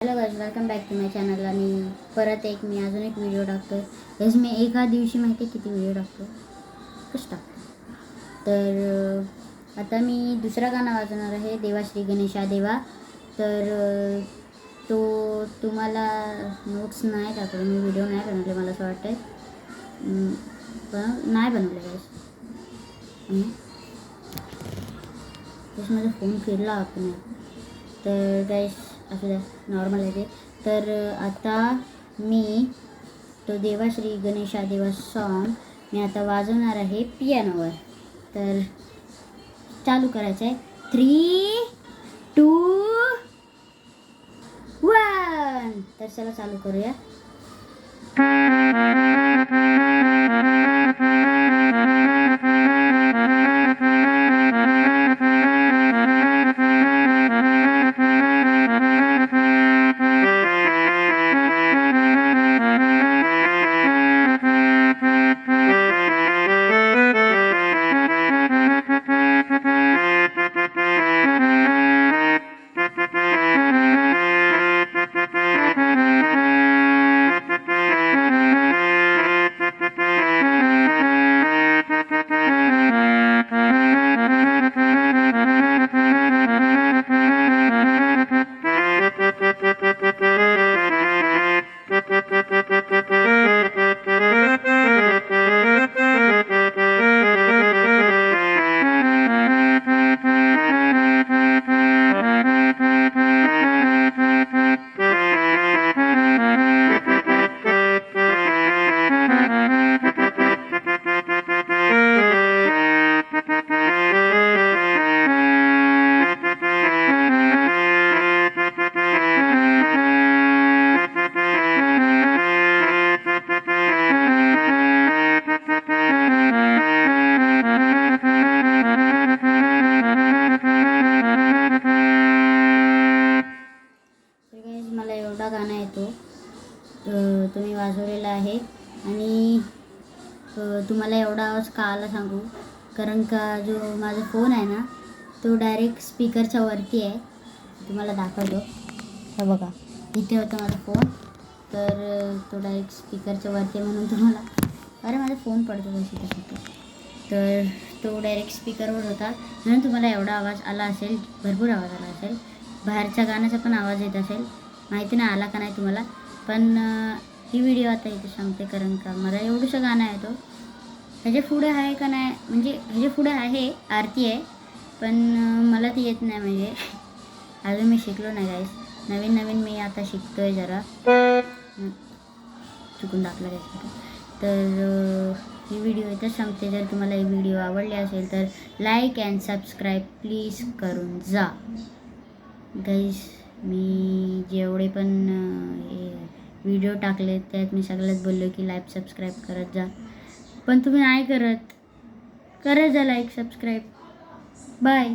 Hello guys, welcome back to my channel. आणि परत मी अजून एक व्हिडिओ टाकतो आहे. मी एका दिवशी माहिती आहे किती व्हिडिओ टाकतो, कसं टाकतो. तर आता मी दुसरा गाणं वाजवणार आहे, देवा श्री गणेशा देवा. तर तो तुम्हाला नोट्स नाही टाकलं, मी व्हिडिओ नाही बनवले, मला असं वाटतं पण नाही बनवले गाइस. माझा फोन फिरला आपण. तर गाइस असं द्या, नॉर्मल आहे ते. तर आता मी तो देवा श्री गणेशा देवा सॉन्ग मी आता वाजवणार आहे पियानोवर. तर चालू करायचं आहे. 3, 2, 1. तर चला चालू करूया. मला एवढा गाणं येतो, तुम्ही वाजवलेला आहे. आणि तुम्हाला एवढा आवाज का आला सांगू, कारण का जो माझा फोन आहे ना, तो डायरेक्ट स्पीकरच्या वरती आहे. तुम्हाला दाखवतो, हे बघा, इथे होता माझा फोन. तर तो डायरेक्ट स्पीकरच्या वरती आहे, म्हणून तुम्हाला, अरे माझा फोन पडतो तशी. तर तो डायरेक्ट स्पीकरवर होता, म्हणून तुम्हाला एवढा आवाज आला असेल, भरपूर आवाज आला असेल. बाहेरच्या गाण्याचा पण आवाज येत असेल, माहिती नाही आला का नाही तुम्हाला. पण ही व्हिडिओ आता इथे सांगते, कारण का मला एवढंसं गाणं आहे. तो ह्याच्या पुढे आहे का नाही, म्हणजे ह्याच्या पुढे आहे, आरती आहे, पण मला ती येत नाही, म्हणजे अजून मी शिकलो नाही गाईस. नवीन मी आता शिकतो आहे, जरा चुकून दाखला गाईस. तर ही व्हिडिओ इथंच सांगते. जर तुम्हाला ही व्हिडिओ आवडली असेल तर लाईक अँड सबस्क्राईब प्लीज करून जा गाईस. मी जेवढे पण व्हिडिओ टाकले त्यात मी सगळ्यात बोललो की लाईक सबस्क्राईब करत जा, पण तुम्ही नाही करत जा लाईक सबस्क्राईब. बाय.